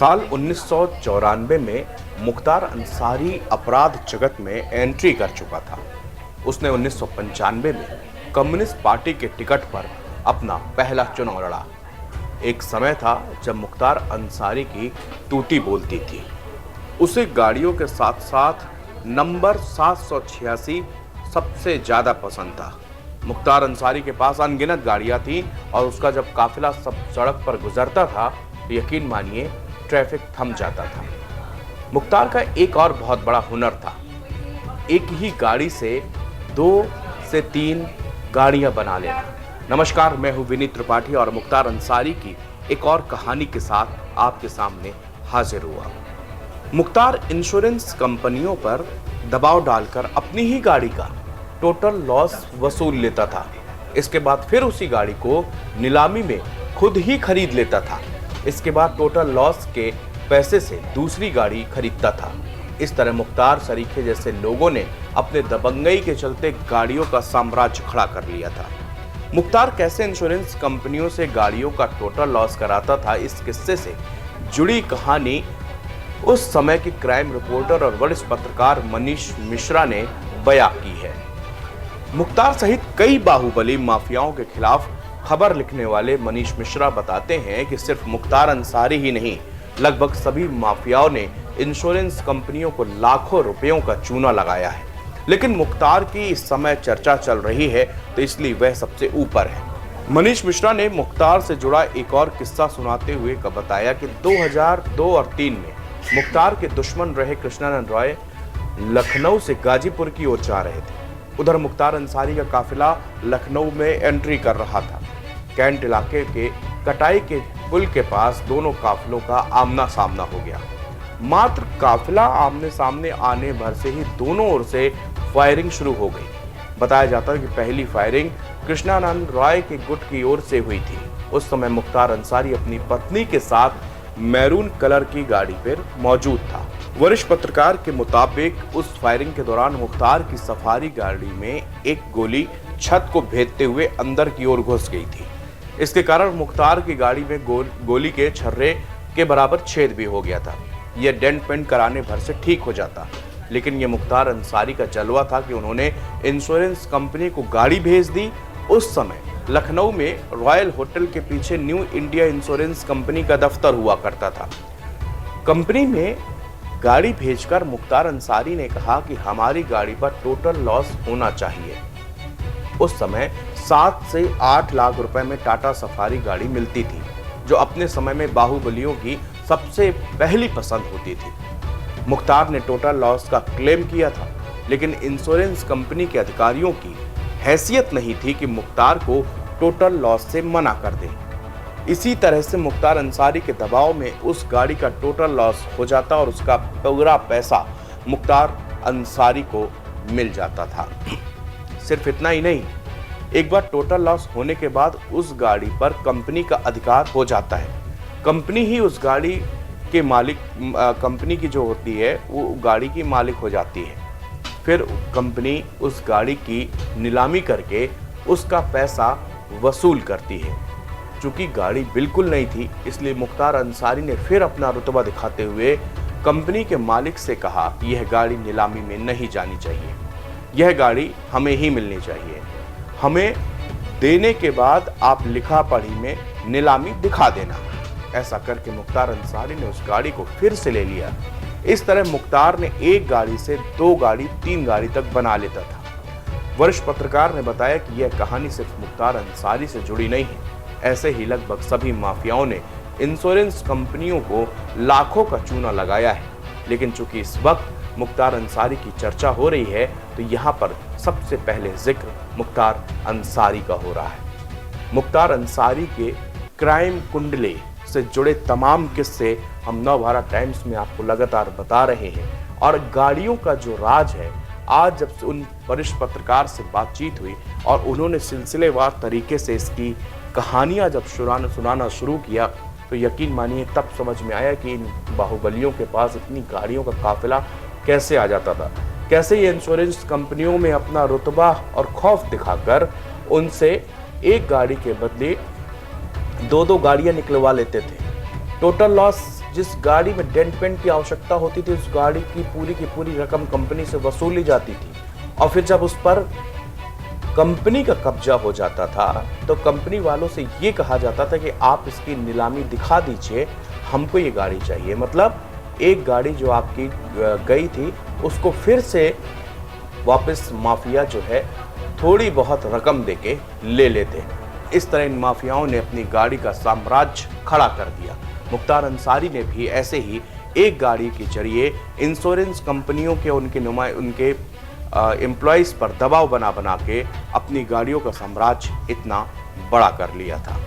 साल 1994 में मुख्तार अंसारी अपराध जगत में एंट्री कर चुका था। उसने 1995 में कम्युनिस्ट पार्टी के टिकट पर अपना पहला चुनाव लड़ा। एक समय था जब मुख्तार अंसारी की तूती बोलती थी। उसे गाड़ियों के साथ साथ नंबर 786 सबसे ज्यादा पसंद था। मुख्तार अंसारी के पास अनगिनत गाड़ियां थीं और उसका जब काफिला सब सड़क पर गुजरता था तो यकीन मानिए ट्रैफिक थम जाता था। मुख्तार का एक और बहुत बड़ा हुनर था, एक ही गाड़ी से 2 से 3 गाड़ियां बना लेना। नमस्कार, मैं हूं विनीत त्रिपाठी और मुख्तार अंसारी की एक और कहानी के साथ आपके सामने हाजिर हुआ। मुख्तार इंश्योरेंस कंपनियों पर दबाव डालकर अपनी ही गाड़ी का टोटल लॉस वसूल लेता था। इसके बाद फिर उसी गाड़ी को नीलामी में खुद ही खरीद लेता था। इसके बाद टोटल लॉस के पैसे से दूसरी गाड़ी खरीदता था। इस तरह मुख्तार सरीखे जैसे लोगों ने अपने दबंगई के चलते गाड़ियों का साम्राज्य खड़ा कर लिया था। मुख्तार कैसे इंश्योरेंस कंपनियों से गाड़ियों का टोटल लॉस कराता था, इस किस्से से जुड़ी कहानी उस समय की क्राइम रिपोर्टर और वरिष्ठ पत्रकार मनीष मिश्रा ने बयां की है। मुख्तार सहित कई बाहुबली माफियाओं के खिलाफ खबर लिखने वाले मनीष मिश्रा बताते हैं कि सिर्फ मुख्तार अंसारी ही नहीं, लगभग सभी माफियाओं ने इंश्योरेंस कंपनियों को लाखों रुपयों का चूना लगाया है। लेकिन मुख्तार की इस समय चर्चा चल रही है तो इसलिए वह सबसे ऊपर है। मनीष मिश्रा ने मुख्तार से जुड़ा एक और किस्सा सुनाते हुए बताया कि 2002 और 3 में मुख्तार के दुश्मन रहे कृष्णानंद रॉय लखनऊ से गाजीपुर की ओर जा रहे थे। उधर मुख्तार अंसारी का काफिला लखनऊ में एंट्री कर रहा था। कैंट इलाके के कटाई के पुल के पास दोनों काफिलों का आमना सामना हो गया। मात्र काफिला आमने सामने आने भर से ही दोनों ओर से फायरिंग शुरू हो गई। बताया जाता है कि पहली फायरिंग कृष्णानंद रॉय के गुट की ओर से हुई थी। उस समय मुख्तार अंसारी अपनी पत्नी के साथ मैरून कलर की गाड़ी पर मौजूद था। वरिष्ठ पत्रकार के मुताबिक उस फायरिंग के दौरान मुख्तार की सफारी गाड़ी में एक गोली छत को भेदते हुए अंदर की ओर घुस गई थी। इसके कारण मुख्तार की गाड़ी में गोली के छर्रे के बराबर छेद भी हो गया था। यह डेंट पेंट कराने भर से ठीक हो जाता, लेकिन यह मुख्तार अंसारी का जलवा था कि उन्होंने इंश्योरेंस कंपनी को गाड़ी भेज दी। उस समय लखनऊ में रॉयल होटल के पीछे न्यू इंडिया इंश्योरेंस कंपनी का दफ्तर हुआ करता था। कंपनी में गाड़ी भेजकर मुख्तार अंसारी ने कहा कि हमारी गाड़ी पर टोटल लॉस होना चाहिए। उस समय 7 से 8 लाख रुपए में टाटा सफारी गाड़ी मिलती थी, जो अपने समय में बाहुबलियों की सबसे पहली पसंद होती थी। मुख्तार ने टोटल लॉस का क्लेम किया था, लेकिन इंश्योरेंस कंपनी के अधिकारियों की हैसियत नहीं थी कि मुख्तार को टोटल लॉस से मना कर दें। इसी तरह से मुख्तार अंसारी के दबाव में उस गाड़ी का टोटल लॉस हो जाता और उसका पूरा पैसा मुख्तार अंसारी को मिल जाता था। सिर्फ इतना ही नहीं, एक बार टोटल लॉस होने के बाद उस गाड़ी पर कंपनी का अधिकार हो जाता है। कंपनी ही उस गाड़ी के मालिक, कंपनी की जो होती है वो गाड़ी की मालिक हो जाती है। फिर कंपनी उस गाड़ी की नीलामी करके उसका पैसा वसूल करती है। चूंकि गाड़ी बिल्कुल नहीं थी, इसलिए मुख्तार अंसारी ने फिर अपना रुतबा दिखाते हुए कंपनी के मालिक से कहा कि यह गाड़ी नीलामी में नहीं जानी चाहिए, यह गाड़ी हमें ही मिलनी चाहिए। हमें देने के बाद आप लिखा पढ़ी में नीलामी दिखा देना। ऐसा करके मुख्तार अंसारी ने उस गाड़ी को फिर से ले लिया। इस तरह मुख्तार ने एक गाड़ी से 2 गाड़ी 3 गाड़ी तक बना लेता था। वरिष्ठ पत्रकार ने बताया कि यह कहानी सिर्फ मुख्तार अंसारी से जुड़ी नहीं है। ऐसे ही लगभग सभी माफियाओं ने इंश्योरेंस कंपनियों को लाखों का चूना लगाया है। लेकिन चूंकि इस वक्त मुख्तार अंसारी की चर्चा हो रही है तो यहाँ पर सबसे पहले जिक्र मुख्तार अंसारी का हो रहा है। मुख्तार अंसारी के क्राइम कुंडले से जुड़े तमाम किस्से हम नवभारत टाइम्स में आपको लगातार बता रहे हैं। और गाड़ियों का जो राज है, आज जब से उन वरिष्ठ पत्रकार से बातचीत हुई और उन्होंने सिलसिलेवार तरीके से इसकी कहानियां जब सुनाना शुरू किया तो यकीन मानिए तब समझ में आया कि इन बाहुबलियों के पास इतनी गाड़ियों का काफिला कैसे आ जाता था। कैसे ये इंश्योरेंस कंपनियों में अपना रुतबा और खौफ दिखाकर उनसे एक गाड़ी के बदले 2-2 गाड़ियां निकलवा लेते थे। टोटल लॉस जिस गाड़ी में डेंट पेंट की आवश्यकता होती थी, उस गाड़ी की पूरी रकम कंपनी से वसूली जाती थी। और फिर जब उस पर कंपनी का कब्जा हो जाता था तो कंपनी वालों से ये कहा जाता था कि आप इसकी नीलामी दिखा दीजिए, हमको ये गाड़ी चाहिए। मतलब एक गाड़ी जो आपकी गई थी उसको फिर से वापस माफिया जो है थोड़ी बहुत रकम देके ले लेते हैं। इस तरह इन माफियाओं ने अपनी गाड़ी का साम्राज्य खड़ा कर दिया। मुख्तार अंसारी ने भी ऐसे ही एक गाड़ी के जरिए इंश्योरेंस कंपनियों के उनके एम्प्लॉयज़ पर दबाव बना बना के अपनी गाड़ियों का साम्राज्य इतना बड़ा कर लिया था।